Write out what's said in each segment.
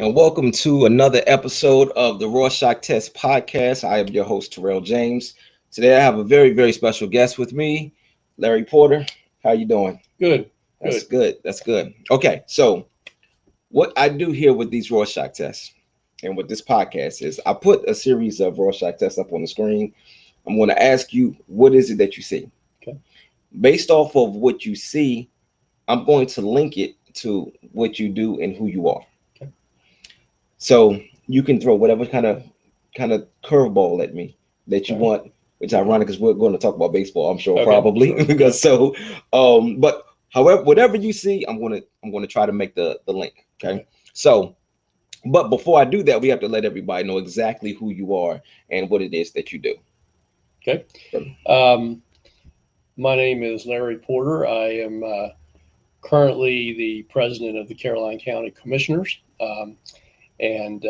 and welcome to another episode of the Rorschach Test Podcast. I am your host, Tyrell James. Today I have a very, very special guest with me, Larry Porter. How you doing? Good. That's good. That's good. Okay, so what I do here with these Rorschach tests and with this podcast is I put a series of Rorschach tests up on the screen. I'm going to ask you, what is it that you see? Okay. Based off of what you see, I'm going to link it to what you do and who you are. Okay. So you can throw whatever kind of curveball at me that you want, which is ironic because we're going to talk about baseball, I'm sure, probably. Sure. Because but however, whatever you see, I'm gonna try to make the link. Okay. So, but before I do that, we have to let everybody know exactly who you are and what it is that you do. Okay. My name is Larry Porter. I am currently the president of the Caroline County Commissioners, and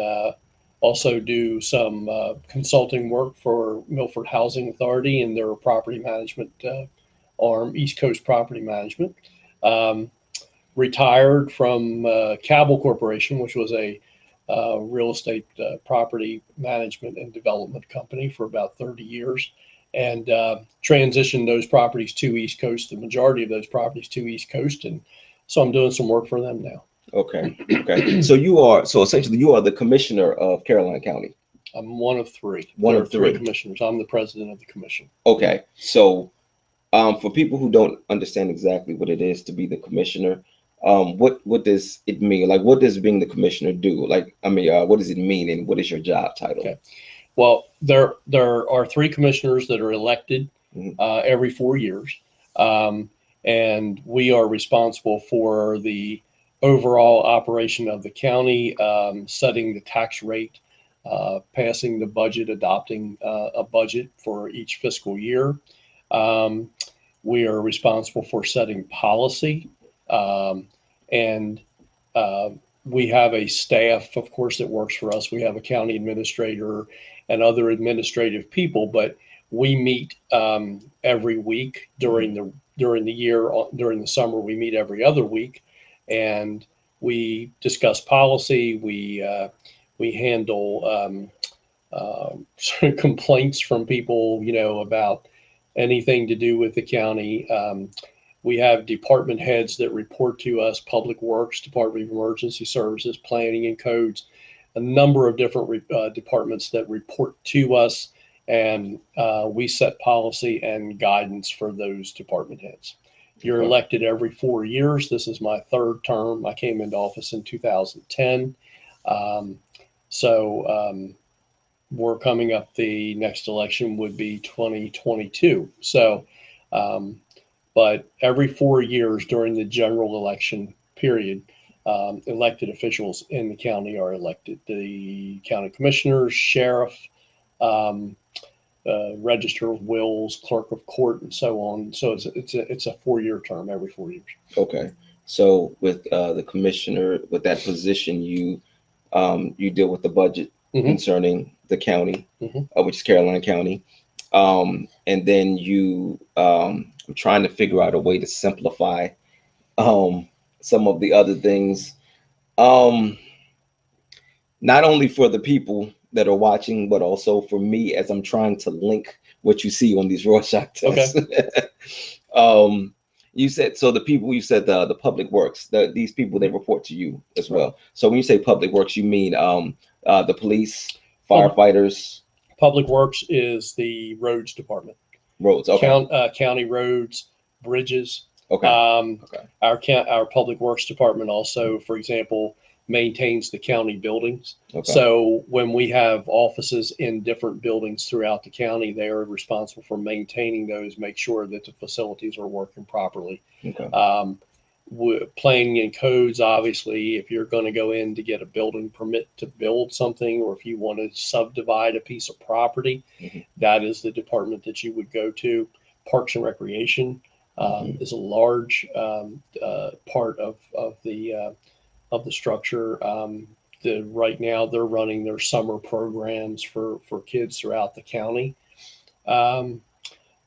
also do some consulting work for Milford Housing Authority and their property management arm, East Coast Property Management. Retired from Cabell Corporation, which was a real estate property management and development company for about 30 years, and transitioned those properties to East Coast, the majority of those properties to East Coast. And so I'm doing some work for them now. Okay. So essentially you are the commissioner of Caroline County. I'm one of three. One of three commissioners. I'm the president of the commission. Okay. So for people who don't understand exactly what it is to be the commissioner, what does it mean? Like, what does being the commissioner do? Like, I mean, what does it mean, and what is your job title? Okay. Well, there are three commissioners that are elected every 4 years, and we are responsible for the overall operation of the county, setting the tax rate, passing the budget, adopting a budget for each fiscal year. We are responsible for setting policy, and we have a staff, of course, that works for us. We have a county administrator and other administrative people, but we meet every week during the year. During the summer, we meet every other week, and we discuss policy. We handle complaints from people, about anything to do with the county. We have department heads that report to us: Public Works, Department of Emergency Services, Planning and Codes, a number of different departments that report to us, and we set policy and guidance for those department heads. You're elected every 4 years. This is my third term. I came into office in 2010. We're coming up, the next election would be 2022. So, but every 4 years during the general election period, elected officials in the county are elected. The county commissioners, sheriff, register of wills, clerk of court, and so on. So it's a 4-year term every 4 years. Okay. So with the commissioner, with that position, you deal with the budget concerning the county, which is Caroline County, and then you I'm trying to figure out a way to simplify some of the other things, not only for the people that are watching, but also for me as I'm trying to link what you see on these Rorschach tests. Okay. You said, so the people, you said the public works, these people, they report to you as well. So when you say public works, you mean the police, firefighters? Public works is the roads department. Roads, okay. County roads, bridges. Okay. Our public works department also, for example, maintains the county buildings. Okay. So when we have offices in different buildings throughout the county, they are responsible for maintaining those, make sure that the facilities are working properly. Okay. Planning and codes, obviously, if you're going to go in to get a building permit to build something, or if you want to subdivide a piece of property, that is the department that you would go to. Parks and Recreation is a large part of the structure. Right now they're running their summer programs for kids throughout the county. The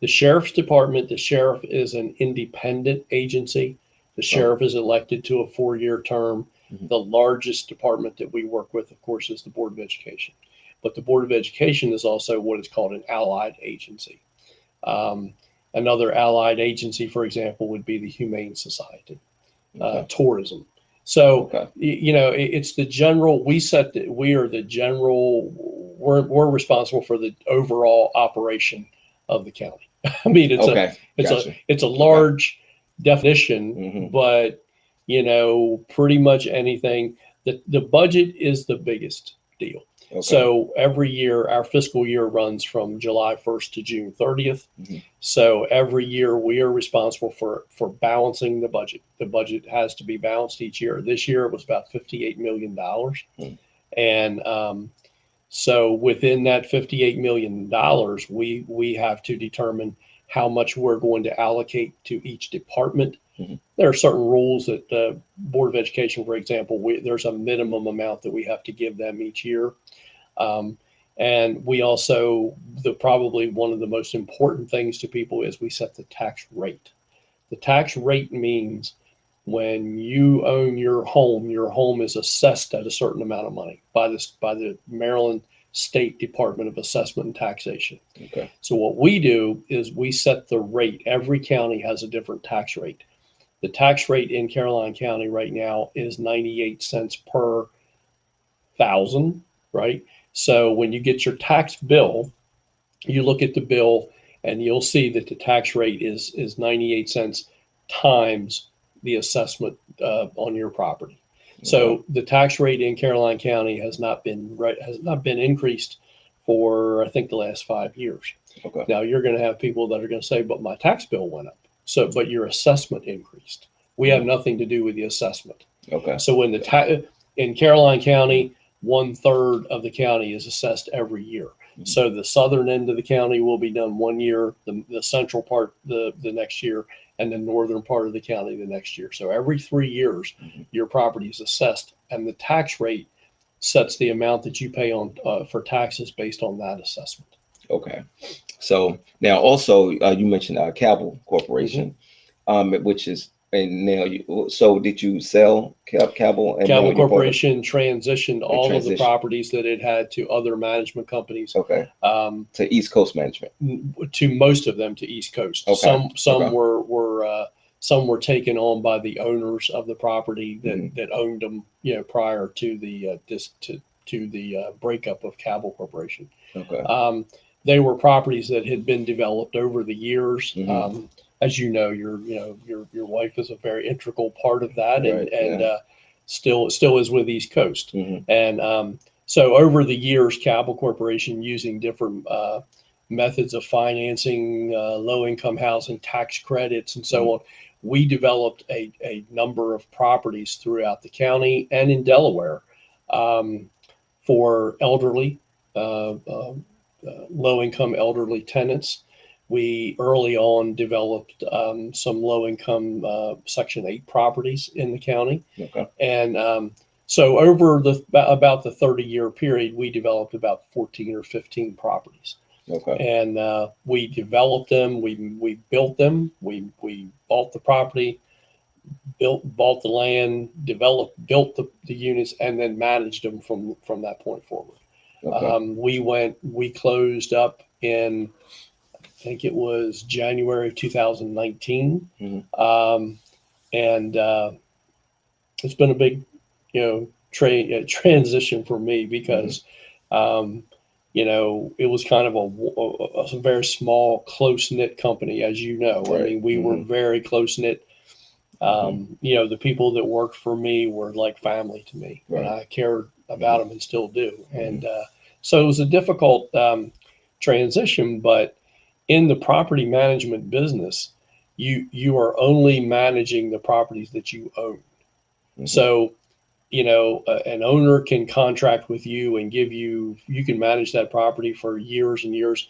sheriff's department, the sheriff is an independent agency. The sheriff is elected to a 4-year term. The largest department that we work with, of course, is the Board of Education. But the Board of Education is also what is called an allied agency. Another allied agency, for example, would be the Humane Society, tourism. So, it's the general, we're responsible for the overall operation of the county. I mean, it's a large definition, but pretty much anything. The budget is the biggest deal. So every year, our fiscal year runs from July 1st to June 30th. So every year we are responsible for balancing the budget. The budget has to be balanced each year. This year it was about $58 million. And so within that $58 million, we have to determine how much we're going to allocate to each department. There are certain rules that the Board of Education, for example, there's a minimum amount that we have to give them each year. And we also, probably one of the most important things to people is we set the tax rate. The tax rate means when you own your home is assessed at a certain amount of money by the Maryland State Department of Assessment and Taxation. So what we do is we set the rate. Every county has a different tax rate. The tax rate in Caroline County right now is 98 cents per thousand, right? So when you get your tax bill, you look at the bill and you'll see that the tax rate is 98 cents times the assessment on your property. So the tax rate in Caroline County has not been increased for, I think, the last 5 years. Now you're going to have people that are going to say, but my tax bill went up. So, but your assessment increased. We have nothing to do with the assessment. So when in Caroline County, 1/3 of the county is assessed every year. So the southern end of the county will be done 1 year, the central part the next year, and the northern part of the county the next year. So every 3 years, your property is assessed, and the tax rate sets the amount that you pay on for taxes based on that assessment. So now also you mentioned Cabell Corporation, which is, and now so did you sell Cabell? And Cabell Corporation transitioned all of the properties that it had to other management companies. To East Coast management. To most of them to East Coast. Some were taken on by the owners of the property that owned them, prior to the breakup of Cabell Corporation. They were properties that had been developed over the years. As you know, your wife is a very integral part of that, still is with East Coast. And so over the years, Cabell Corporation, using different methods of financing, low-income housing, tax credits, and so on, we developed a number of properties throughout the county and in Delaware for elderly, low-income elderly tenants. We early on developed some low-income Section 8 properties in the county. And so over about the 30-year period, we developed about 14 or 15 properties. And we developed them, we built them, we bought the property, bought the land, built the units, and then managed them from that point forward. We closed up in, I think it was January of 2019. And it's been a big, transition for me because, it was kind of a very small, close-knit company, as you know. I mean, we were very close-knit. The people that worked for me were like family to me, and I cared about them and still do. And so it was a difficult transition, but in the property management business, you are only managing the properties that you own. So, an owner can contract with you and you can manage that property for years and years.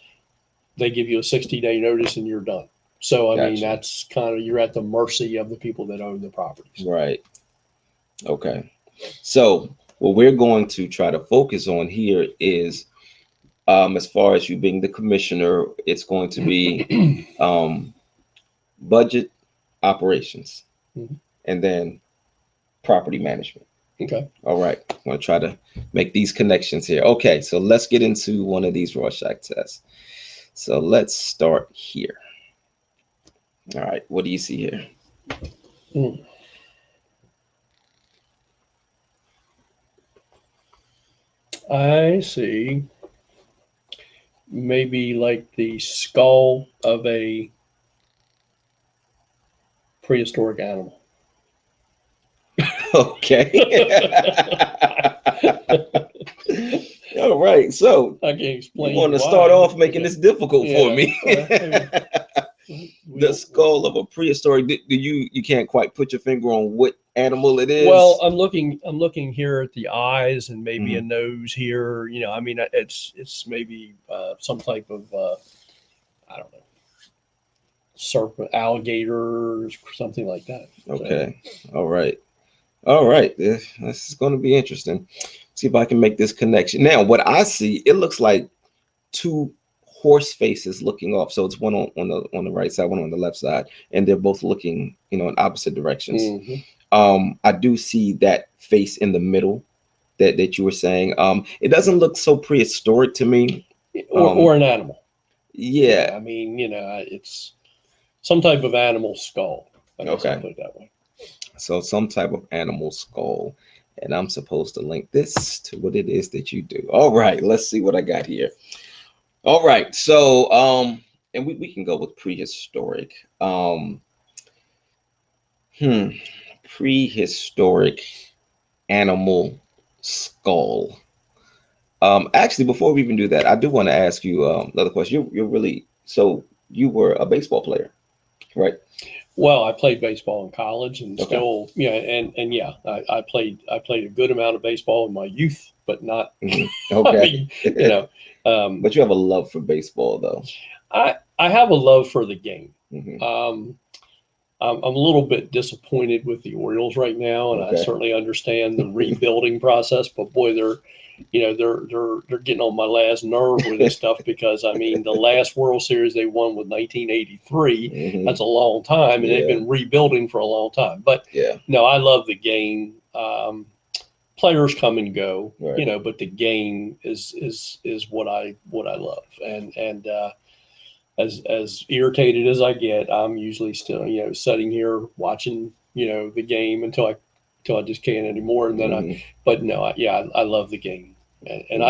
They give you a 60-day notice and you're done. So, I mean, that's kind of, you're at the mercy of the people that own the properties. So what we're going to try to focus on here is, as far as you being the commissioner, it's going to be budget, operations, and then property management. Okay. All right. I'm going to try to make these connections here. Okay. So let's get into one of these Rorschach tests. So let's start here. All right. What do you see here? I see maybe like the skull of a prehistoric animal. Okay. All right. So I can't explain. you want to why, start off but making okay. this difficult for Yeah, me. The we'll- skull of a prehistoric. Do you can't quite put your finger on what animal it is? Well, I'm looking here at the eyes and maybe a Mhm. nose here. You know, I mean, it's maybe some type of I don't know, serpent, alligator, something like that. So, Okay. All right. All right. This is going to be interesting. See if I can make this connection. Now, what I see, it looks like two horse faces looking off. So it's one on the right side, one on the left side, and they're both looking, in opposite directions. mhm. I do see that face in the middle that you were saying. It doesn't look so prehistoric to me. Or an animal. Yeah. I mean, it's some type of animal skull. I guess I'll Okay. put it that way. So some type of animal skull. And I'm supposed to link this to what it is that you do. All right, let's see what I got here. All right, so and we can go with prehistoric. Hmm, prehistoric animal skull. Actually, before we even do that, I do want to ask you another question. You're really, so you were a baseball player, right? Well, I played baseball in college and Okay. still, and yeah, I played a good amount of baseball in my youth, but not. I Okay. mean, you know, um, But you have a love for baseball, though. I have a love for the game. Hmm. Um, I'm a little bit disappointed with the Orioles right now, and I Okay. certainly understand the rebuilding process. But boy, they're getting on my last nerve with this stuff because I mean the last World Series they won was 1983. Hmm. That's a long time, and they've Yeah. been rebuilding for a long time. But Yeah. no, I love the game. Players come and go, Right. but the game is what I love, and as irritated as I get, I'm usually still, sitting here watching, the game until I just can't anymore. And then Hmm. but no, I love the game, and Hmm.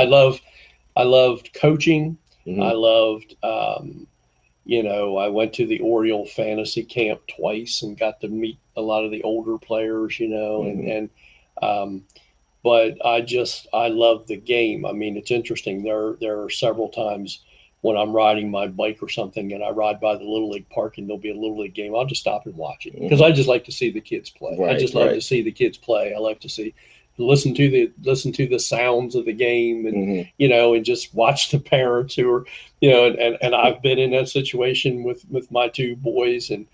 I loved coaching. Hmm. I loved, I went to the Oriole fantasy camp twice and got to meet a lot of the older players, Hmm. um, but I love the game. I mean, it's interesting. There are several times when I'm riding my bike or something, and I ride by the Little League park, and there'll be a Little League game. I'll just stop and watch it because Hmm. I just like to see the kids play. I Right. just love to Right. see the kids play. I like to see listen to the sounds of the game, and Hmm. and just watch the parents who are and I've been in that situation with my two boys, and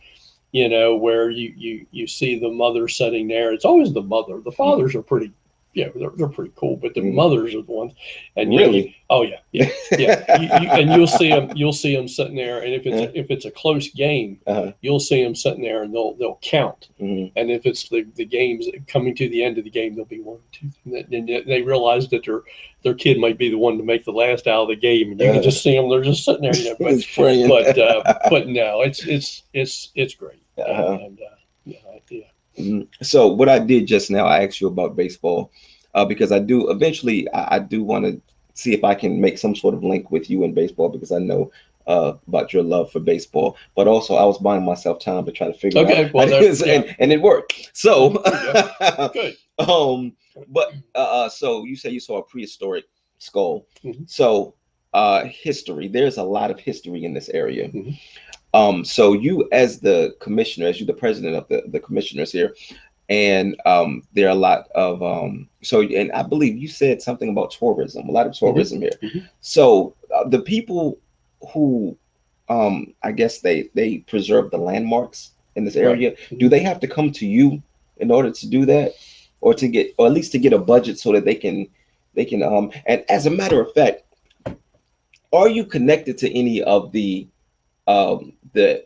where you see the mother sitting there. It's always the mother. The fathers are pretty, they're pretty cool, but the Hmm. mothers are the ones. And Really? oh yeah, yeah, yeah. And you'll see them sitting there, and Uh, if it's a close game, uh-huh. you'll see them sitting there, and they'll count. Hmm. And if it's the games coming to the end of the game, they'll be 1, 2, and they realize that their kid might be the one to make the last out of the game, and you can just see them. They're just sitting there, It's praying. But no, it's great, Uh-huh. and yeah, yeah. Mhm. So what I did just now, I asked you about baseball, because I do eventually, I do want to see if I can make some sort of link with you in baseball because I know about your love for baseball. But also, I was buying myself time to try to figure out Okay, how well, to use, yeah, and it worked. So, good. but so you say you saw a prehistoric skull. Mhm. So, history. There's a lot of history in this area. Mhm. So you as the commissioner, as you the president of the commissioners here, and there are a lot of so and I believe you said something about tourism, a lot of Mhm. tourism here. Mhm. So the people who I guess they preserve the landmarks in this Right. area, do Mhm. they have to come to you in order to do that? Or to get, or at least to get a budget so that they can and as a matter of fact, are you connected to any of the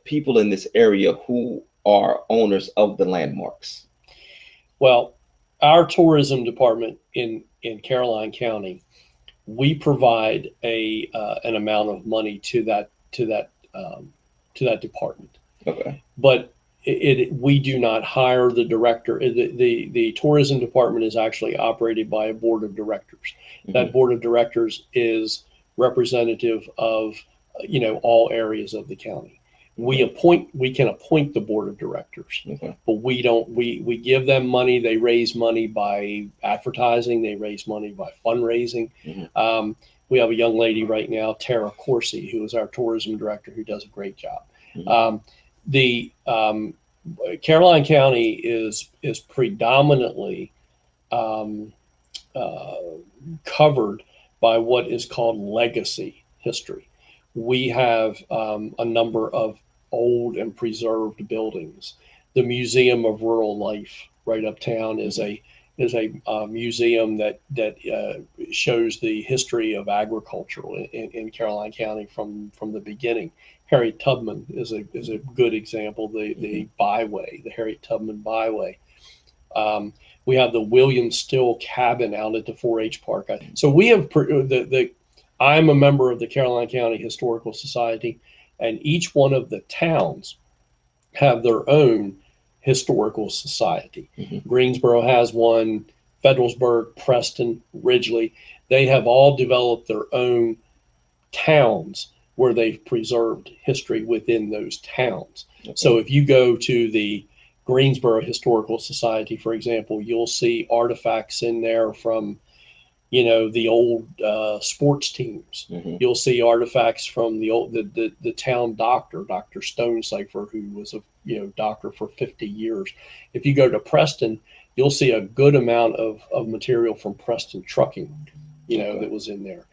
people in this area who are owners of the landmarks? Well, our tourism department in Caroline County, we provide an amount of money to that department. Okay. But we do not hire the director. The tourism department is actually operated by a board of directors. Mm-hmm. That board of directors is representative of all areas of the county. We can appoint the board of directors, but we don't. We give them money. They raise money by advertising. They raise money by fundraising. Mm-hmm. We have a young lady right now, Tara Corsi, who is our tourism director, who does a great job. Mm-hmm. The Caroline County is predominantly covered by what is called legacy history. We have a number of old and preserved buildings. The Museum of Rural Life right uptown is a museum that shows the history of agriculture in Caroline County from the beginning. Harriet Tubman is a good example. The byway, the Harriet Tubman byway. We have the William Still cabin out at the 4-H park. So we have I'm a member of the Caroline County Historical Society, and each one of the towns have their own historical society. Mm-hmm. Greensboro has one, Federalsburg, Preston, Ridgely. They have all developed their own towns where they've preserved history within those towns. Okay. So if you go to the Greensboro Historical Society, for example, you'll see artifacts in there from the old sports teams. Mm-hmm. You'll see artifacts from the town doctor, Dr. Stonecipher, who was a doctor for 50 years. If you go to Preston, you'll see a good amount of material from Preston trucking, that was in there.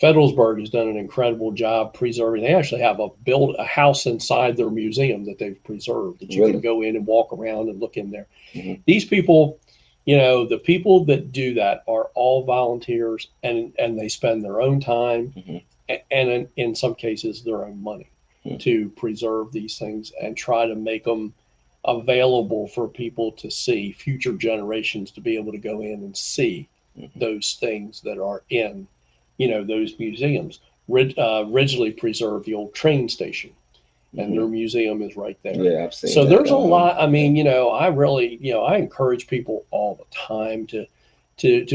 Federalsburg has done an incredible job preserving. They actually have a house inside their museum that they've preserved that you can go in and walk around and look in there. Mm-hmm. These people, the people that do that are all volunteers, and they spend their own time, mm-hmm. and in some cases their own money, mm-hmm. to preserve these things and try to make them available for people to see, future generations to be able to go in and see, mm-hmm. those things that are in, those museums. Ridgely preserved the old train station, and mm-hmm. their museum is right there. Yeah, I've seen so that. There's a lot. I mean, I really, I encourage people all the time to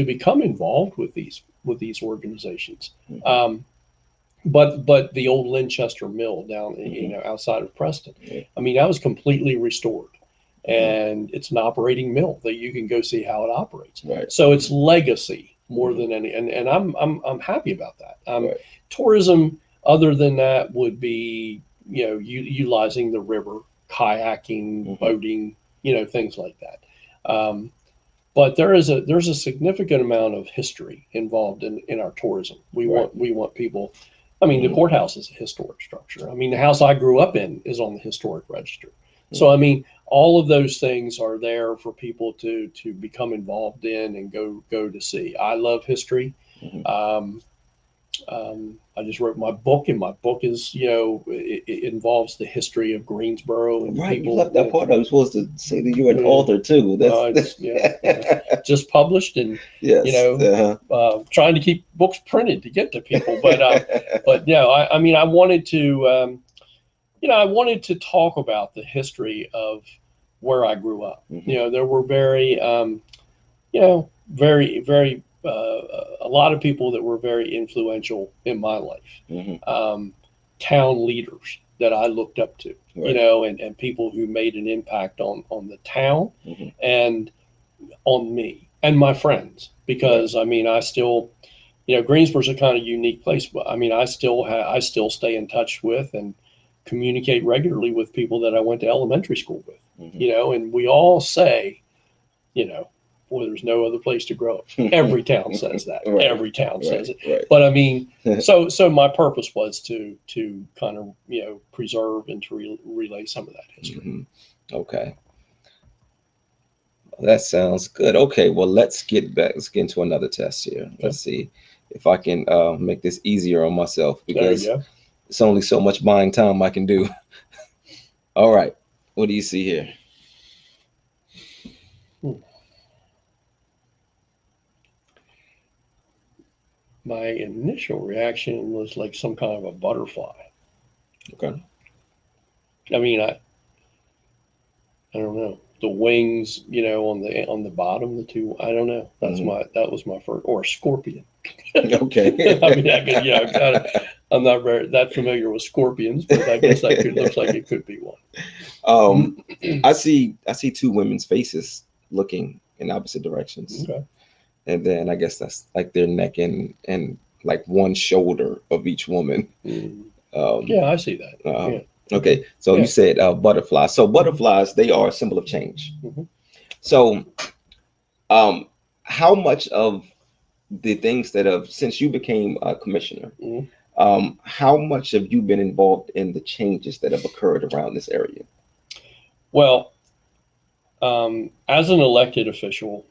become involved with these organizations. Mm-hmm. But the old Linchester Mill down, mm-hmm. Outside of Preston, mm-hmm. I mean, that was completely restored, mm-hmm. and it's an operating mill that you can go see how it operates. Right. So it's legacy more mm-hmm. than any, and I'm happy about that. Right. Tourism, other than that, would be utilizing the river, kayaking, mm-hmm. boating, things like that. But there's a significant amount of history involved in our tourism. We want people. I mean, mm-hmm. the courthouse is a historic structure. I mean, the house I grew up in is on the historic register. Mm-hmm. So I mean, all of those things are there for people to become involved in and go to see. I love history. Mm-hmm. I just wrote my book, and my book is, it involves the history of Greensboro and right. people. You left that part. I was supposed to say that you're an author too. That's just published, and yes. Trying to keep books printed to get to people. But yeah, I mean, I wanted to, I wanted to talk about the history of where I grew up. Mm-hmm. There were very, very a lot of people that were very influential in my life. Mm-hmm. Town leaders that I looked up to, right. And people who made an impact on the town, mm-hmm. and on me and my friends, because right. I mean, I still, Greensboro's a kind of unique place, but I mean, I still stay in touch with and communicate regularly with people that I went to elementary school with, mm-hmm. And we all say, well, there's no other place to grow up. Every town says that. Right. Every town says it. Right. But I mean, so my purpose was to kind of, preserve and to relay some of that history. Mm-hmm. Okay. That sounds good. Okay. Well, let's get into another test here. Okay. Let's see if I can make this easier on myself, because it's only so much buying time I can do. All right. What do you see here? my initial reaction was like some kind of a butterfly. Okay. I mean, I don't know. The wings, on the bottom, the two. I don't know. That was my first, or a scorpion. Okay. I mean, I'm not very that familiar with scorpions, but I guess looks like it could be one. I see two women's faces looking in opposite directions. Okay. And then I guess that's like their neck and like one shoulder of each woman. Yeah, I see that. Yeah. Okay, so you said butterflies. So butterflies, they are a symbol of change. So, how much of the things that have, since you became a commissioner, how much have you been involved in the changes that have occurred around this area? Well, as an elected official,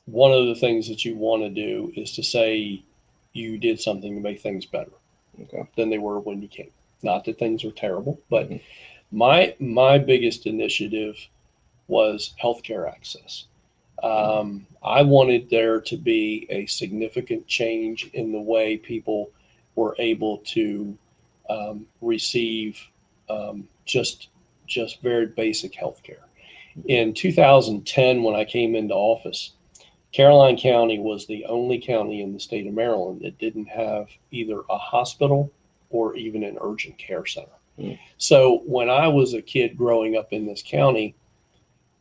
one of the things that you want to do is to say you did something to make things better than they were when you came. Not that things are terrible, but my biggest initiative was healthcare access. I wanted there to be a significant change in the way people were able to receive just very basic healthcare. In 2010, when I came into office, Caroline County was the only county in the state of Maryland that didn't have either a hospital or even an urgent care center. So when I was a kid growing up in this county,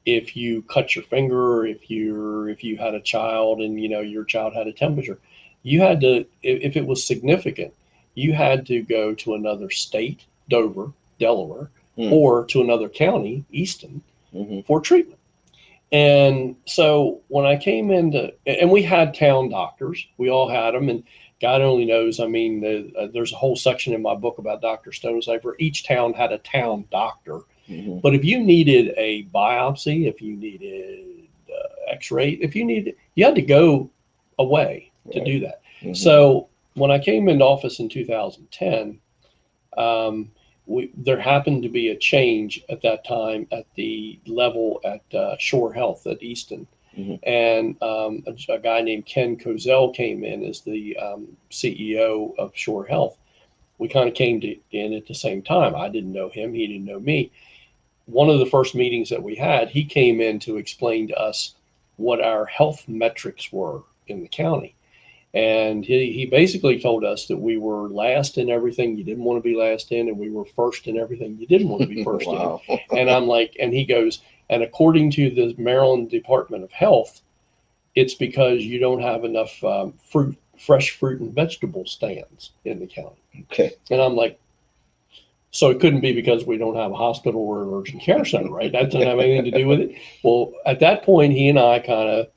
if you cut your finger, if you had a child and your child had a temperature, you had to, if it was significant, you had to go to another state, Dover, Delaware, or to another county, Easton, for treatment. And so when I came into, and we had town doctors, we all had them, and God only knows. I mean, there's a whole section in my book about Dr. Stone's life where each town had a town doctor. But if you needed a biopsy, if you needed X-ray, you had to go away to do that. So when I came into office in 2010, there happened to be a change at that time at the level at Shore Health at Easton. And a guy named Ken Kozel came in as the CEO of Shore Health. We kind of came in at the same time. I didn't know him. He didn't know me. One of the first meetings that we had, he came in to explain to us what our health metrics were in the county. And he basically told us that we were last in everything you didn't want to be last in, and we were first in everything you didn't want to be first in. And I'm like, and he goes, and according to the Maryland Department of Health, it's because you don't have enough fresh fruit and vegetable stands in the county. Okay. And I'm like, so it couldn't be because we don't have a hospital or an urgent care center, right? That doesn't have anything to do with it. Well, at that point, he and I kind of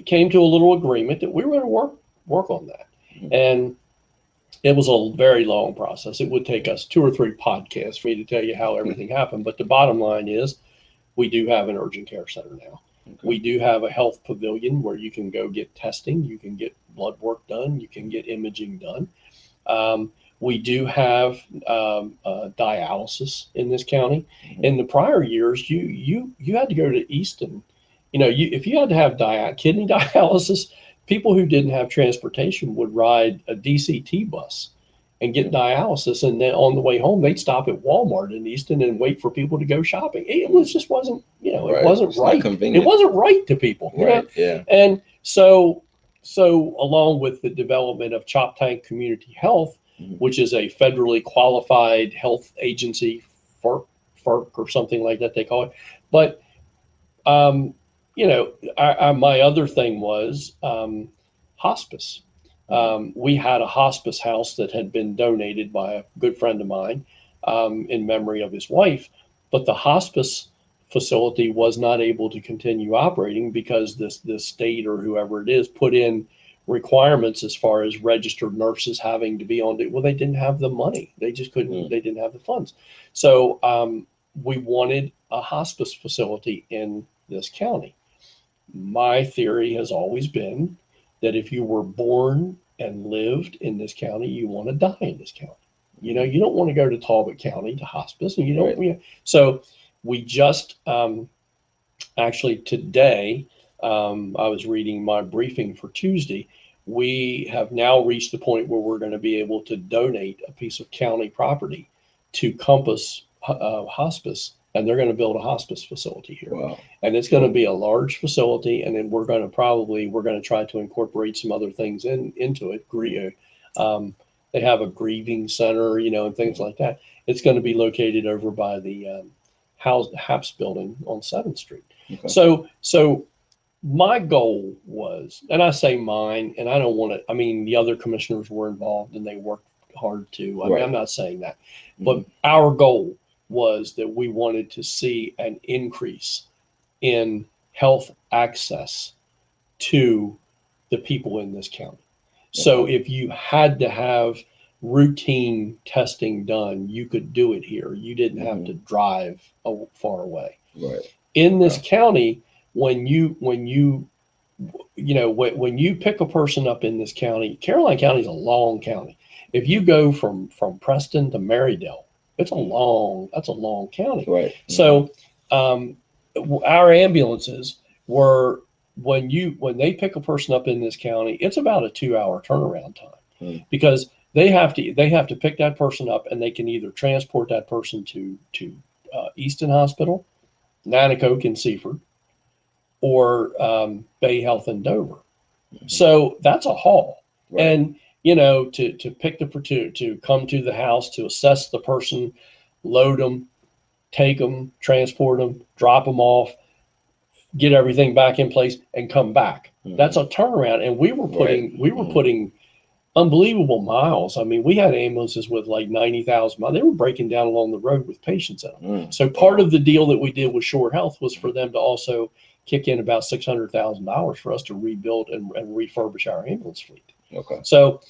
came to a little agreement that we were going to work on that. And it was a very long process. It would take us 2 or 3 podcasts for me to tell you how everything happened. But the bottom line is we do have an urgent care center now. We do have a health pavilion where you can go get testing, you can get blood work done, you can get imaging done. We do have dialysis in this county. In the prior years, you had to go to Easton. If you had to have kidney dialysis, people who didn't have transportation would ride a DCT bus and get dialysis, and then on the way home they'd stop at Walmart in Easton and wait for people to go shopping. It just wasn't, it wasn't right. It wasn't right to people. Right. Yeah. And so along with the development of Choptank Community Health, which is a federally qualified health agency, FERC or something like that they call it. But my other thing was hospice. We had a hospice house that had been donated by a good friend of mine in memory of his wife, but the hospice facility was not able to continue operating because the state or whoever it is put in requirements as far as registered nurses having to be on it. Well, they didn't have the money. They just couldn't, they didn't have the funds. So we wanted a hospice facility in this county. My theory has always been that if you were born and lived in this county, you want to die in this county. You don't want to go to Talbot County to hospice, and you don't. So we just actually today I was reading my briefing for Tuesday. We have now reached the point where we're going to be able to donate a piece of county property to Compass Hospice, and they're going to build a hospice facility here. Wow. And it's going to be a large facility, and then we're going to try to incorporate some other things into it. They have a grieving center, and things like that. It's going to be located over by the Haps building on 7th Street. Okay. So my goal was, and I say mine, and I don't want to, the other commissioners were involved and they worked hard too. Right. I'm not saying that, but our goal was that we wanted to see an increase in health access to the people in this county. Okay. So if you had to have routine testing done, you could do it here. You didn't have to drive far away. Right. In this county, when you pick a person up in this county, Caroline County is a long county. If you go from Preston to Marydale, that's a long county. Right. So our ambulances were, when they pick a person up in this county, it's about a 2-hour turnaround time, because they have to pick that person up, and they can either transport that person to Easton Hospital, Nanticoke in Seaford, or Bay Health in Dover. So that's a haul. Right. And to come to the house to assess the person, load them, take them, transport them, drop them off, get everything back in place, and come back. That's a turnaround. And we were putting unbelievable miles. We had ambulances with like 90,000 miles. They were breaking down along the road with patients in them. So part of the deal that we did with Shore Health was for them to also kick in about $600,000 for us to rebuild and refurbish our ambulance fleet. Okay. So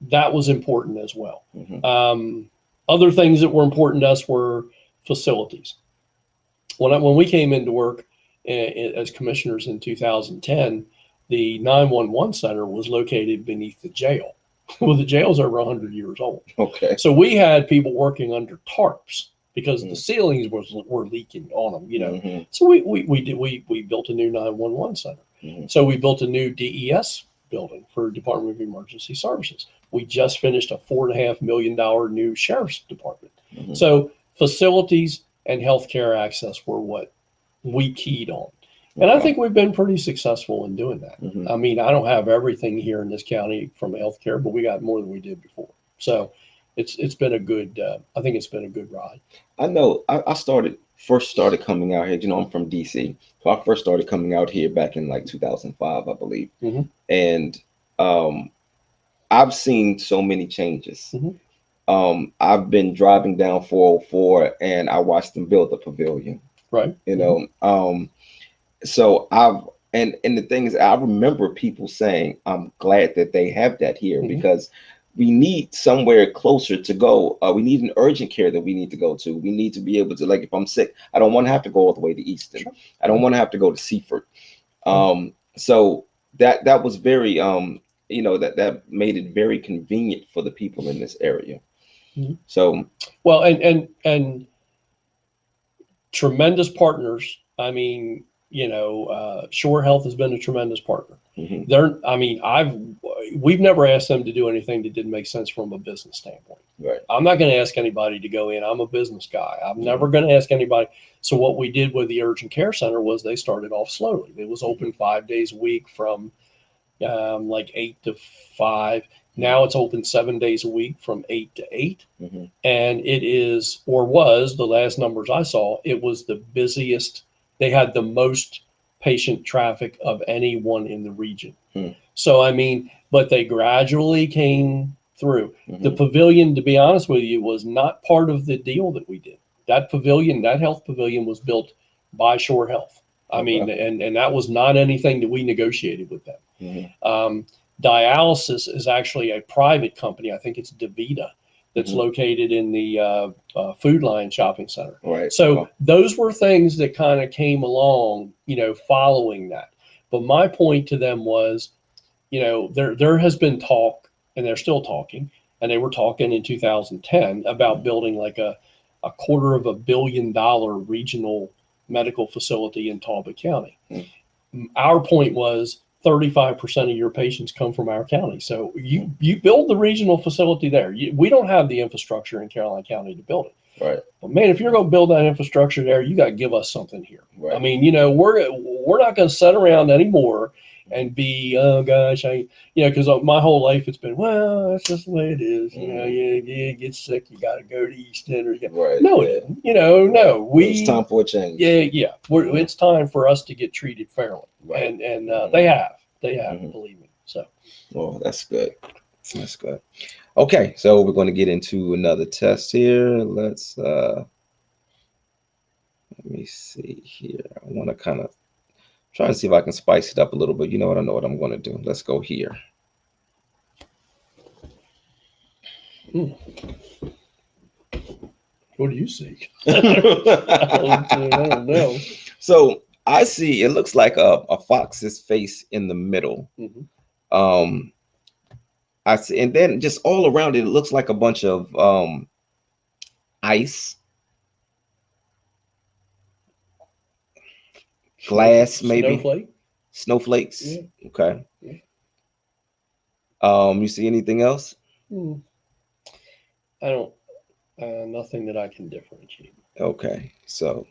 that was important as well. Other things that were important to us were facilities. When we came into work as commissioners in 2010, the 911 center was located beneath the jail. Well, the jail's over 100 years old. Okay. So we had people working under tarps because the ceilings were leaking on them, So we built a new 911 center. So we built a new DES building for Department of Emergency Services. We just finished a $4.5 million new sheriff's department. So facilities and healthcare access were what we keyed on. And I think we've been pretty successful in doing that. I don't have everything here in this county from healthcare, but we got more than we did before. So it's been a good, I think it's been a good ride. I know I first started coming out here, I'm from DC. So I first started coming out here back in like 2005, I believe. And I've seen so many changes. I've been driving down 404 and I watched them build the pavilion. Right. So and the thing is, I remember people saying, I'm glad that they have that here because we need somewhere closer to go. We need an urgent care that we need to go to. We need to be able to, like, if I'm sick, I don't want to have to go all the way to Easton. Sure. I don't want to have to go to Seaford. So that was very, that made it very convenient for the people in this area. So, well, and tremendous partners. Shore Health has been a tremendous partner. We've never asked them to do anything that didn't make sense from a business standpoint. Right. I'm not going to ask anybody to go in. I'm a business guy. I'm never going to ask anybody. So what we did with the urgent care center was they started off slowly. It was open 5 days a week from like 8 to 5. Now it's open 7 days a week from 8 to 8. And it is, or was, the last numbers I saw, it was the busiest. They had the most patient traffic of anyone in the region. So, but they gradually came through. The pavilion, to be honest with you, was not part of the deal that we did. That pavilion, that health pavilion was built by Shore Health. And that was not anything that we negotiated with them. Dialysis is actually a private company. I think it's DaVita that's located in the Food Line Shopping Center. Right. So those were things that kind of came along, following that. But my point to them was, there has been talk, and they're still talking, and they were talking in 2010 about building like a $250 million regional medical facility in Talbot County. our point was 35% of your patients come from our county. So you build the regional facility there. We don't have the infrastructure in Caroline County to build it. Right. But man, if you're going to build that infrastructure there, you got to give us something here. Right. I mean, we're not going to sit around anymore and be, oh gosh, because my whole life it's been, well, that's just the way it is. You get sick, you got to go to Easton or right. No, it didn't. No, it's time for a change. Yeah. It's time for us to get treated fairly, right. And they have, believe me. So, well, that's good. That's good. Okay, so we're going to get into another test here. Let's let me see here. I want to kind of try and see if I can spice it up a little bit. You know what? I know what I'm going to do. Let's go here. What do you see? I don't know. So I see it looks like a fox's face in the middle. I see, and then just all around it, it looks like a bunch of ice, glass, maybe snowflakes. Yeah. Okay. Yeah. You see anything else? I don't. Nothing that I can differentiate. Okay, so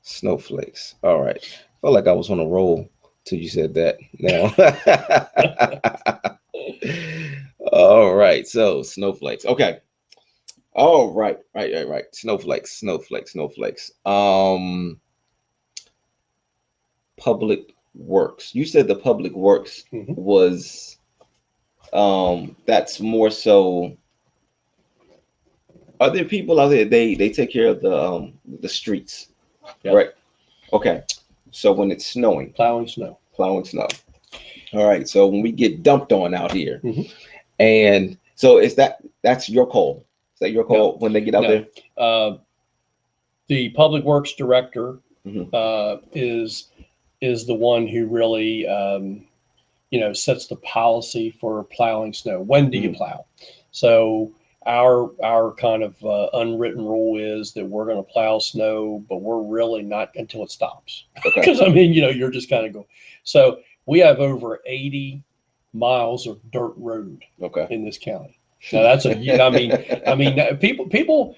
snowflakes. All right. I felt like I was on a roll till you said that. Now. All right. So snowflakes. Okay. All right. Right. Snowflakes. Public works. You said the public works was that's more so. Are there people out there they take care of the streets? Yep. Right. Okay. So when it's snowing, plowing snow. All right. So when we get dumped on out here, and so that's your call. Is that your call when they get out there? The public works director is the one who really sets the policy for plowing snow. When do you plow? So our kind of unwritten rule is that we're going to plow snow, but we're really not until it stops. Because you're just kind of going. So we have over 80 miles of dirt road in this county. Now that's people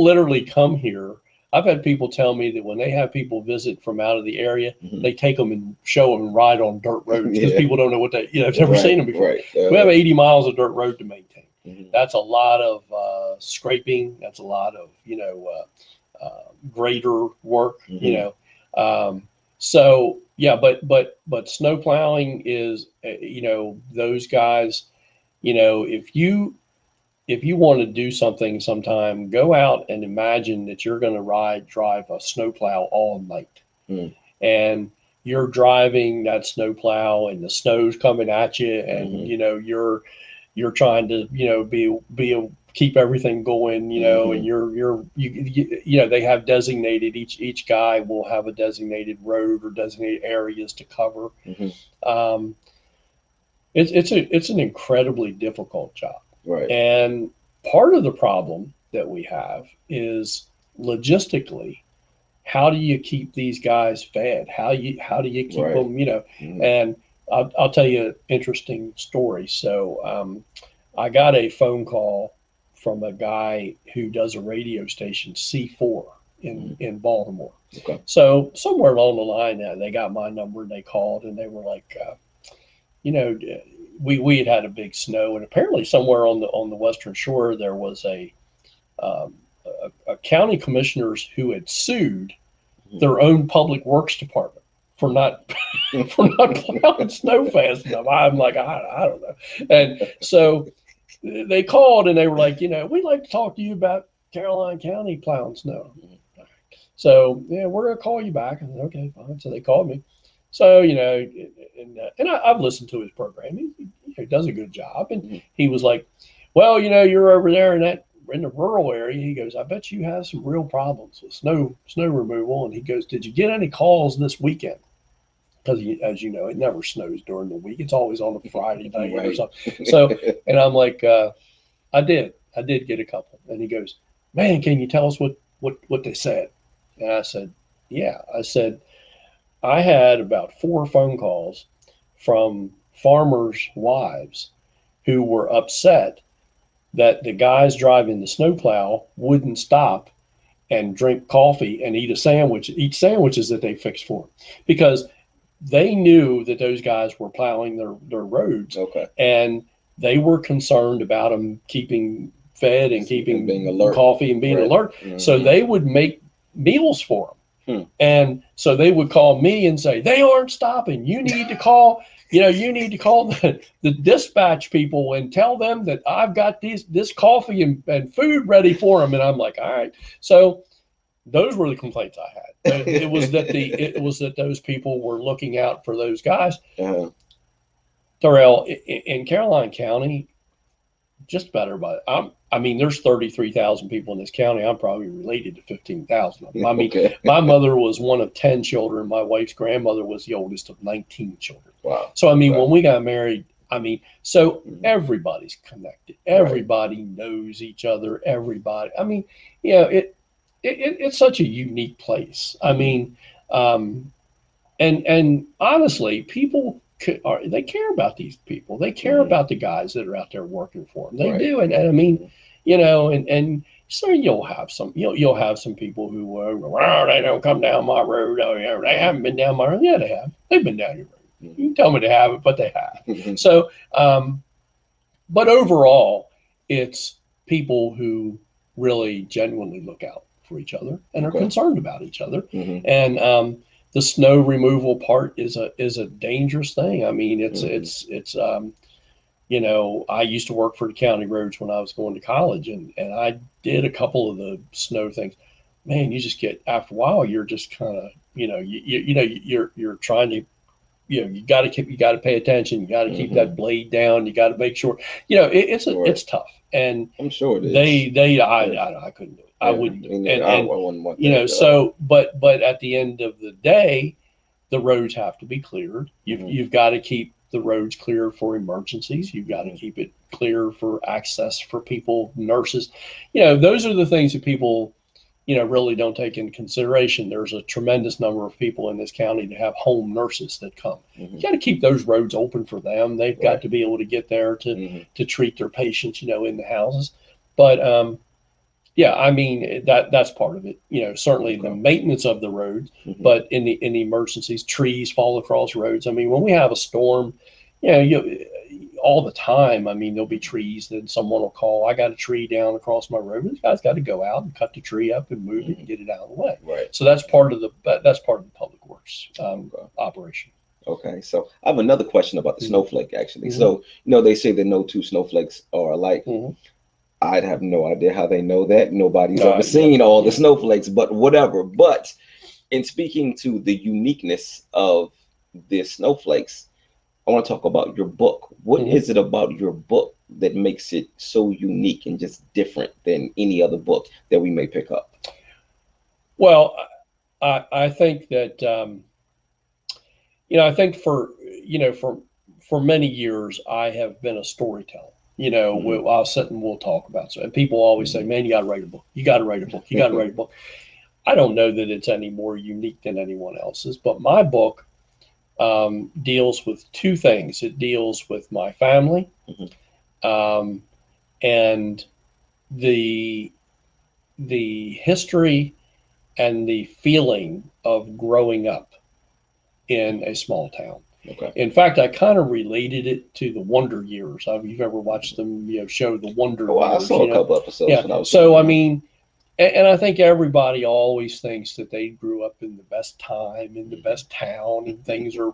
literally come here. I've had people tell me that when they have people visit from out of the area, they take them and show them and ride on dirt roads because people don't know what they, have never seen them before. Right. We have 80 miles of dirt road to maintain. That's a lot of scraping. That's a lot of, grader work, So yeah, but snow plowing is, those guys, if you want to do something sometime, go out and imagine that you're going to drive a snowplow all night. And you're driving that snowplow and the snow's coming at you and, you're trying to, keep everything going, and they have designated, each guy will have a designated road or designated areas to cover. It's an incredibly difficult job. Right. And part of the problem that we have is logistically, how do you keep these guys fed? How do you keep them, and I'll tell you an interesting story. So I got a phone call from a guy who does a radio station, C4 in Baltimore. Okay. So somewhere along the line, they got my number and they called and they were like, we had a big snow, and apparently somewhere on the Western Shore there was a county commissioners who had sued their own public works department for not plowing snow fast enough. I'm like, I don't know. And so they called and they were like, we'd like to talk to you about Caroline County plowing snow. So yeah, we're gonna call you back. I said, okay, fine. So they called me. So and I've listened to his program. He does a good job. And he was like, well, you're over there in the rural area. He goes, I bet you have some real problems with snow removal. And he goes, did you get any calls this weekend? Because as you know, it never snows during the week. It's always on a Friday night or something. So, and I'm like, I did get a couple. And he goes, man, can you tell us what they said? And I said, yeah. I said, I had about 4 phone calls from farmers' wives who were upset that the guys driving the snowplow wouldn't stop and drink coffee and eat sandwiches that they fixed for them, because they knew that those guys were plowing their roads. Okay. And they were concerned about them keeping fed and keeping being alert. coffee and being alert. Mm-hmm. So they would make meals for them. And so they would call me and say, they aren't stopping. You need to call, you need to call the dispatch people and tell them that I've got this coffee and food ready for them. And I'm like, all right. So those were the complaints I had. It was that those people were looking out for those guys. Uh-huh. Tyrell, in Caroline County, just about everybody. I mean, there's 33,000 people in this county. I'm probably related to 15,000 of them. I mean, okay. My mother was one of 10 children. My wife's grandmother was the oldest of 19 children. Wow. So, I mean, when we got married, so everybody's connected. Everybody knows each other. Everybody. I mean, it's such a unique place. I mean, and honestly, people they care about these people. They care about the guys that are out there working for them. They do, and I mean, and so you'll have some people who they don't come down my road. Oh, yeah, they haven't been down my road. Yeah, they have. They've been down your road. You can tell me they haven't, but they have. So, but overall, it's people who really genuinely look out for each other and are concerned about each other. And the snow removal part is a dangerous thing. I mean, it's I used to work for the county roads when I was going to college, and I did a couple of the snow things. Man, you just get, after a while, you're just kind of, you're trying to, you got to pay attention. You got to keep that blade down. You got to make sure, it's tough. And I'm sure it is. I couldn't do it. I wouldn't do it. And but at the end of the day, the roads have to be cleared. You've got to keep the roads clear for emergencies. You've got to keep it clear for access for people, nurses. Those are the things that people, really don't take into consideration. There's a tremendous number of people in this county that have home nurses that come. You got to keep those roads open for them. They've got to be able to get there to treat their patients, in the houses. But I mean, that's part of it. Certainly the maintenance of the roads, but in the emergencies, trees fall across roads. I mean, when we have a storm, all the time, I mean, there'll be trees that someone will call, I got a tree down across my road. This guy's got to go out and cut the tree up and move it and get it out of the way. Right. So that's part of the public works operation. Okay. So I have another question about the snowflake, actually. So, they say that no two snowflakes are alike. I'd have no idea how they know that. Nobody's ever seen all the snowflakes, but whatever. But in speaking to the uniqueness of the snowflakes, I want to talk about your book. What is it about your book that makes it so unique and just different than any other book that we may pick up? Well, I think that, I think for many years, I have been a storyteller. I'll sit and we'll talk about it. And people always say, man, you got to write a book. You got to write a book. You got to write a book. I don't know that it's any more unique than anyone else's, but my book deals with two things. It deals with my family and the history and the feeling of growing up in a small town. Okay. In fact, I kind of related it to the Wonder Years. If you've ever watched them, show the Wonder Years. I saw a couple episodes. Yeah. When I was so, I mean, and I think everybody always thinks that they grew up in the best time, in the best town, and things are,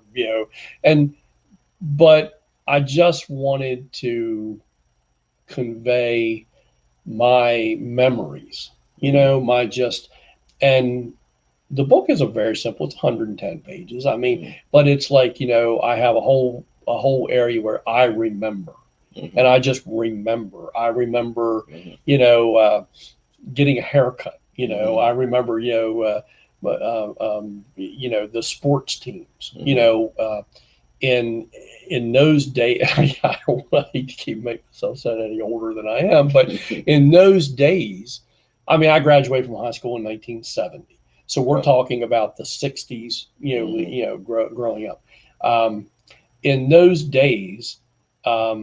but I just wanted to convey my memories, and the book is very simple. It's 110 pages. I mean, but it's like, I have a whole area where I remember, and I just remember. I remember, getting a haircut. I remember, the sports teams. In those days, I don't hate to keep making myself sound any older than I am, but in those days, I mean, I graduated from high school in 1970. So we're talking about the 60s, growing up. In those days, there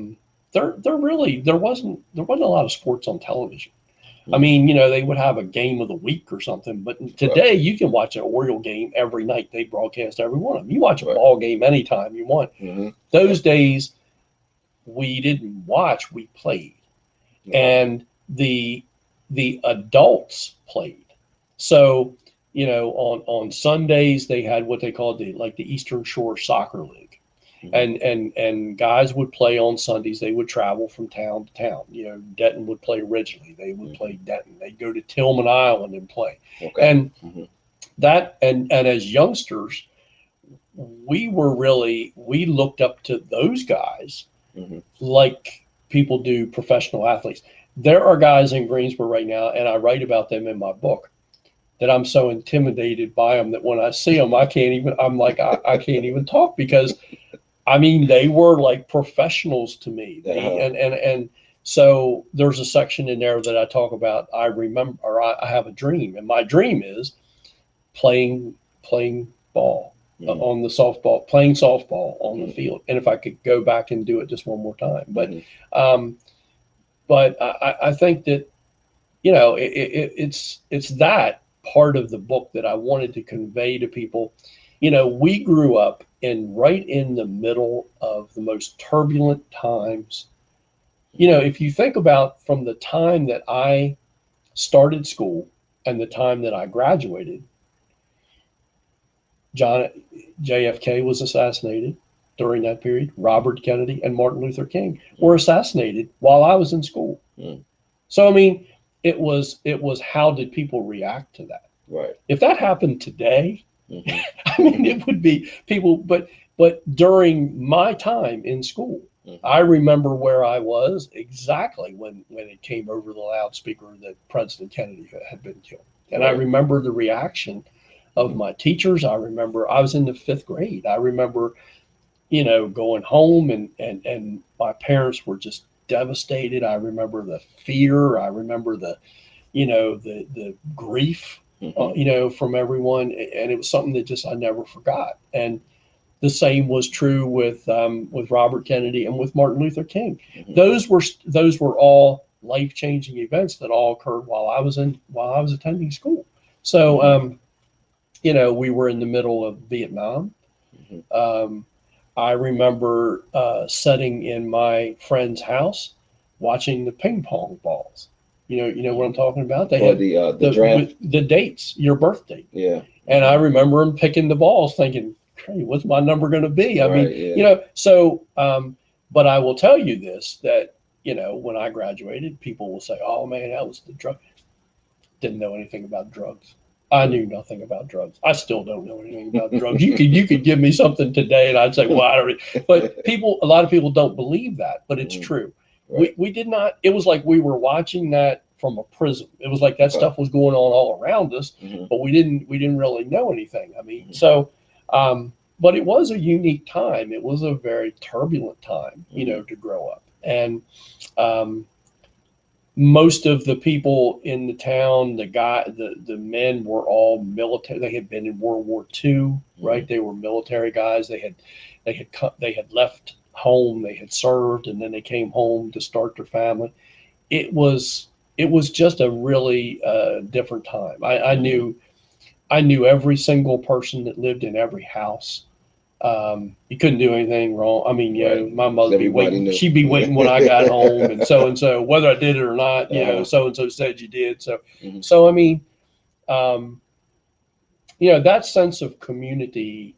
wasn't a lot of sports on television. I mean, they would have a game of the week or something, but today you can watch an Oriole game every night. They broadcast every one of them. You watch a ball game anytime you want. Those days, we didn't watch, we played. And the adults played. So, on Sundays, they had what they called the Eastern Shore Soccer League. And guys would play on Sundays. They would travel from town to town. Denton would play originally. They would play Denton. They'd go to Tillman Island and play. And and as youngsters, we looked up to those guys like people do professional athletes. There are guys in Greensboro right now, and I write about them in my book, that I'm so intimidated by them that when I see them, I can't even talk, because I mean, they were like professionals to me. And so there's a section in there that I talk about. I have a dream, and my dream is playing ball on the playing softball on the field. And if I could go back and do it just one more time, but I think that, it's that part of the book that I wanted to convey to people. We grew up right in the middle of the most turbulent times. If you think about from the time that I started school and the time that I graduated, JFK was assassinated during that period. Robert Kennedy and Martin Luther King were assassinated while I was in school. So, I mean, it was how did people react to that? Right. If that happened today, I mean, it would be people, but during my time in school, I remember where I was exactly when it came over the loudspeaker that President Kennedy had been killed. And I remember the reaction of my teachers. I remember I was in the 5th grade. I remember, going home and my parents were just devastated. I remember the fear. I remember the grief, from everyone. And it was something that just I never forgot. And the same was true with Robert Kennedy and with Martin Luther King. Those were all life-changing events that all occurred while I was attending school. So, we were in the middle of Vietnam. I remember sitting in my friend's house watching the ping pong balls. You know what I'm talking about? They had the draft, the dates, your birth date. Yeah. And I remember them picking the balls, thinking, "Hey, what's my number going to be?" I mean, So, but I will tell you this: that when I graduated, people will say, "Oh man, that was the drug." Didn't know anything about drugs. I knew nothing about drugs. I still don't know anything about drugs. You could give me something today, and I'd say, "Well, I don't." But a lot of people don't believe that, but it's true. Right. We did not. It was like we were watching that from a prism. It was like that stuff was going on all around us, but we didn't really know anything. I mean, so, but it was a unique time. It was a very turbulent time, to grow up, and most of the people in the town, the men were all military. They had been in World War II, right? They were military guys. They had left home. They had served, and then they came home to start their family. It was just a really different time. I knew every single person that lived in every house. You couldn't do anything wrong. I mean, my mother be waiting. She'd be waiting when I got home, and so, whether I did it or not, so and so said you did. So, so I mean, that sense of community,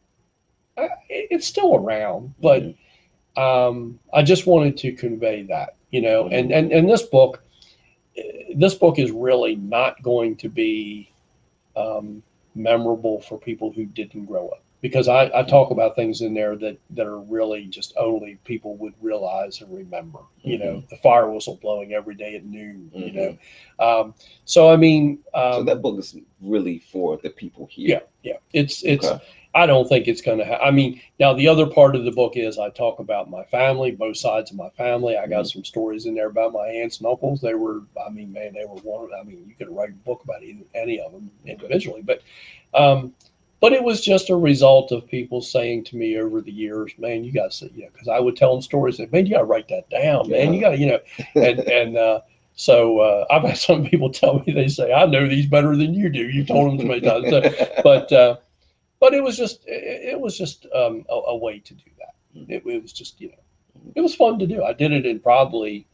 it's still around, but I just wanted to convey that, and this book is really not going to be memorable for people who didn't grow up, because I talk about things in there that are really just only people would realize and remember, the fire whistle blowing every day at noon, so I mean, so that book is really for the people here. Yeah. It's I don't think it's going to I mean, now the other part of the book is I talk about my family, both sides of my family. I got some stories in there about my aunts and uncles. They were, I mean, man, they were one. I mean, you could write a book about any of them individually, but it was just a result of people saying to me over the years, man, you got to, because I would tell them stories that, man, you got to write that down, man. You got to, so I've had some people tell me, they say, I know these better than you do. You told them so many times. But it was just a way to do that. It was just, it was fun to do. I did it in probably,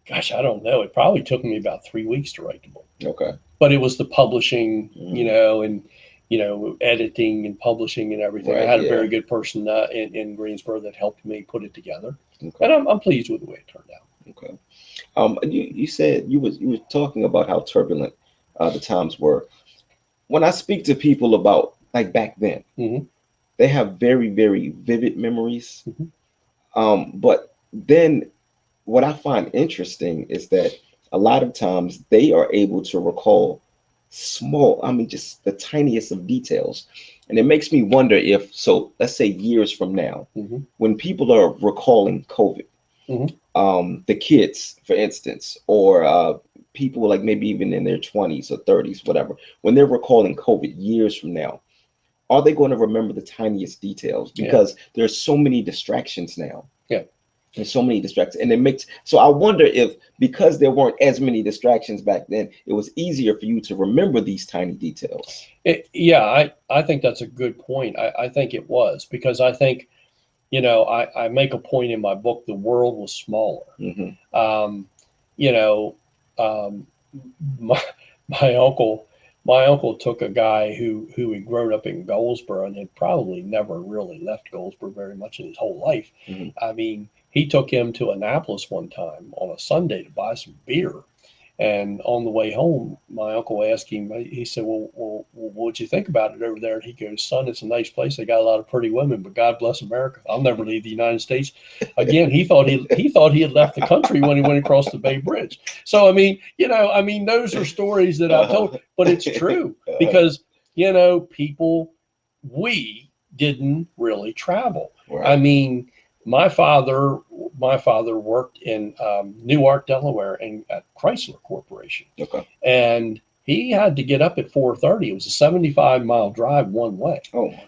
gosh, I don't know. It probably took me about 3 weeks to write the book. Okay. But it was the publishing, and editing and publishing and everything. Right, I had a very good person in Greensboro that helped me put it together, and I'm pleased with the way it turned out. Okay. You said you were talking about how turbulent the times were. When I speak to people about like back then, they have very, very vivid memories. But then what I find interesting is that a lot of times they are able to recall small, I mean, just the tiniest of details. And it makes me wonder if, so let's say years from now, when people are recalling COVID, the kids, for instance, or people like maybe even in their 20s or 30s, whatever, when they're recalling COVID years from now, are they going to remember the tiniest details? Because there's so many distractions now. There's so many distractions, and it makes, so I wonder if because there weren't as many distractions back then, it was easier for you to remember these tiny details. I think that's a good point. I think it was, because I think, I make a point in my book, the world was smaller. My uncle took a guy who had grown up in Goldsboro and had probably never really left Goldsboro very much in his whole life. I mean, he took him to Annapolis one time on a Sunday to buy some beer. And on the way home, my uncle asked him, he said, well, what'd you think about it over there? And he goes, son, it's a nice place. They got a lot of pretty women, but God bless America. I'll never leave the United States again. He thought he had left the country when he went across the Bay Bridge. So, I mean, those are stories that I've told, but it's true because, we didn't really travel. Right. I mean, my father worked in Newark, Delaware, and at Chrysler Corporation. And he had to get up at 4:30. It was a 75-mile drive one way.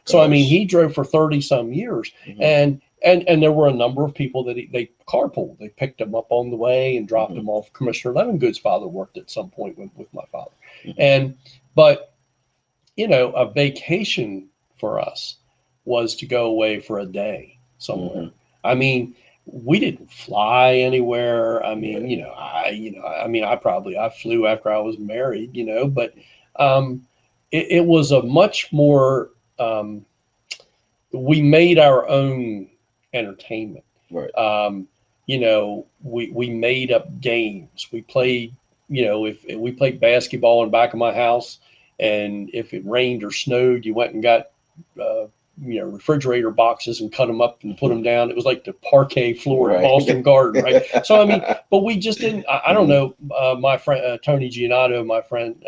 So I mean, he drove for 30 some years, and there were a number of people that they carpooled. They picked him up on the way and dropped him off. Commissioner Levingood's father worked at some point with my father, but a vacation for us was to go away for a day somewhere. I mean, we didn't fly anywhere. I mean, I flew after I was married, but it was a much more, we made our own entertainment. Right. We made up games. We played, if we played basketball in the back of my house, and if it rained or snowed, you went and got, refrigerator boxes and cut them up and put them down. It was like the parquet floor at Boston Garden, right? So, I mean, but we just didn't, I don't know, my friend, Tony Giannotto, my friend,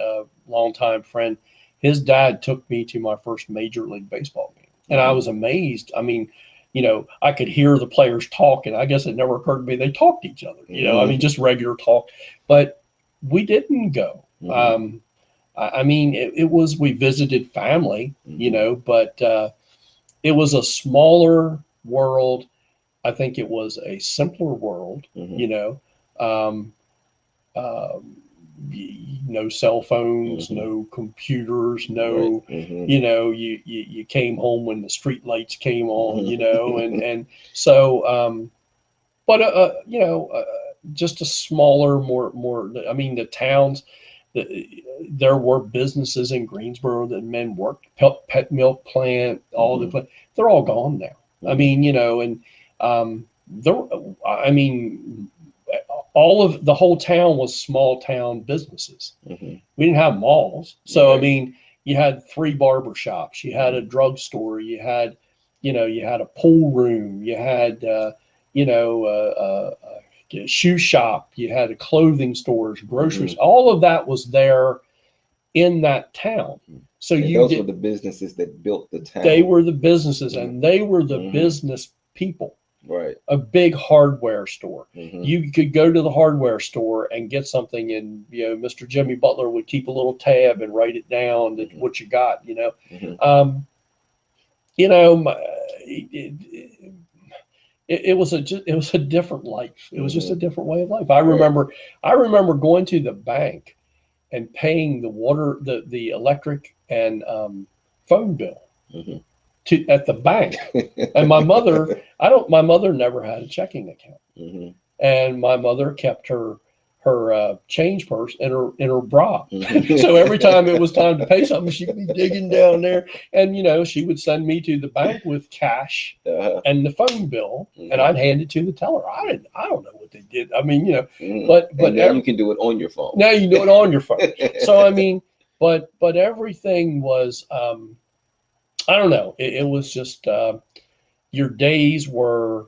longtime friend, his dad took me to my first Major League Baseball game. And I was amazed. I mean, I could hear the players talk, and I guess it never occurred to me they talked to each other, I mean, just regular talk. But we didn't go. I mean, it was, we visited family, but it was a smaller world. I think it was a simpler world, no cell phones, no computers, no, you came home when the street lights came on, and so, but, just a smaller, more, I mean, the towns, there were businesses in Greensboro that men worked, pet milk plant, all they're all gone now. I mean, all of the whole town was small town businesses. We didn't have malls. So, I mean, you had 3 barber shops, you had a drugstore, you had a pool room, you had, a shoe shop, you had clothing stores, groceries, all of that was there in that town. So and those were the businesses that built the town. They were the businesses, and they were the business people. Right. A big hardware store. You could go to the hardware store and get something, and Mr. Jimmy Butler would keep a little tab and write it down that what you got. It was a different life. It was just a different way of life. I remember going to the bank and paying the water, the electric and phone bill at the bank. And my mother never had a checking account. And my mother kept her change purse in her bra. So every time it was time to pay something, she'd be digging down there, and she would send me to the bank with cash and the phone bill, and I'd hand it to the teller. I don't know what they did. I mean, but now you can do it on your phone. Now you can do it on your phone. So I mean, but everything was I don't know. It was just your days were.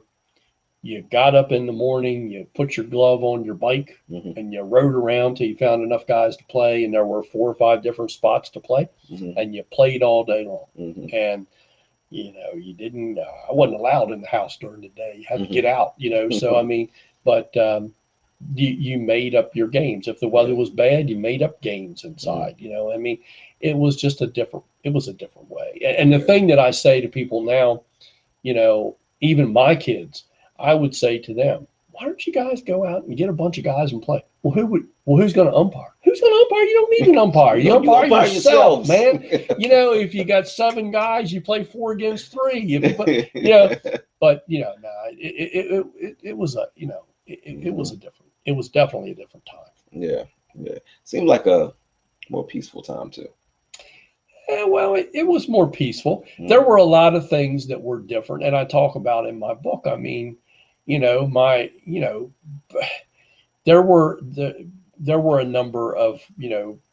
You got up in the morning, you put your glove on your bike, and you rode around till you found enough guys to play, and there were 4 or 5 different spots to play, and you played all day long. And you didn't. I wasn't allowed in the house during the day. You had to get out. So I mean, but you made up your games. If the weather was bad, you made up games inside. I mean, it was just a different way. And the thing that I say to people now, even my kids, I would say to them, why don't you guys go out and get a bunch of guys and play? Well, who's going to umpire? Who's going to umpire? You don't need an umpire. You umpire yourself, man. If you got 7 guys, you play 4 against 3. But it was definitely a different time. Yeah. Seemed like a more peaceful time too. Well, it was more peaceful. There were a lot of things that were different, and I talk about in my book. I mean, there were a number of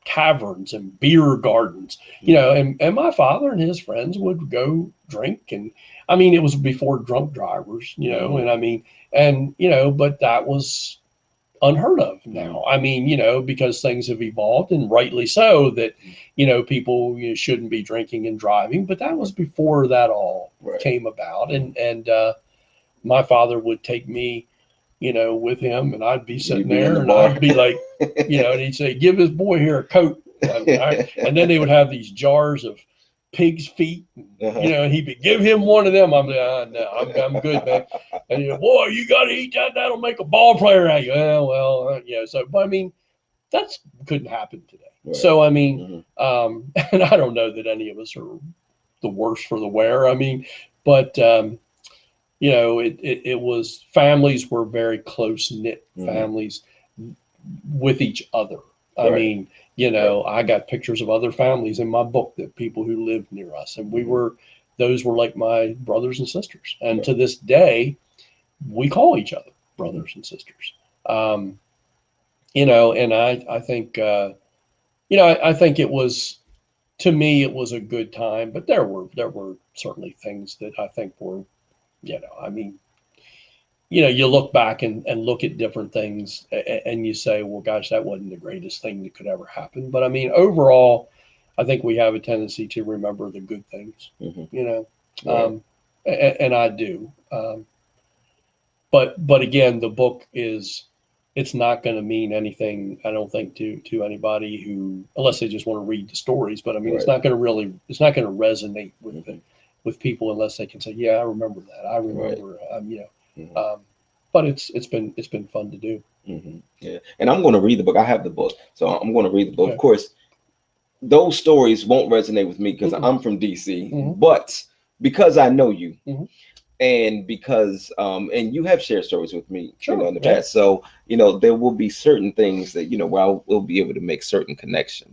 taverns and beer gardens, and my father and his friends would go drink, and I mean it was before drunk drivers, and I mean, and but that was unheard of now. I mean, because things have evolved, and rightly so, that people shouldn't be drinking and driving, but that was before that all came about. And my father would take me with him, and I'd be sitting there, and I'd be like, and he'd say, give this boy here a coat. And then they would have these jars of pig's feet, and he'd be, give him one of them. I'm like, no, I'm good, man. And boy, you got to eat that. That'll make a ball player out of you. So, but I mean, that couldn't happen today. Right. So, I mean, and I don't know that any of us are the worse for the wear. I mean, but, it was, families were very close knit families with each other. I mean, I got pictures of other families in my book, that people who lived near us, and those were like my brothers and sisters. And to this day, we call each other brothers and sisters. And I think, I think it was, to me, it was a good time, but there were certainly things that I think were, I mean, you look back and look at different things, and you say, well, gosh, that wasn't the greatest thing that could ever happen. But I mean, overall, I think we have a tendency to remember the good things, and I do. But again, the book it's not going to mean anything, I don't think, to anybody who, unless they just want to read the stories. But I mean, it's not going to resonate with people unless they can say, yeah, I remember that. I remember, but it's been fun to do. Yeah, and I'm going to read the book. I have the book, so I'm going to read the book. Of course, those stories won't resonate with me because I'm from DC, but because I know you, and because and you have shared stories with me, in the past, so there will be certain things that where I will be able to make certain connections.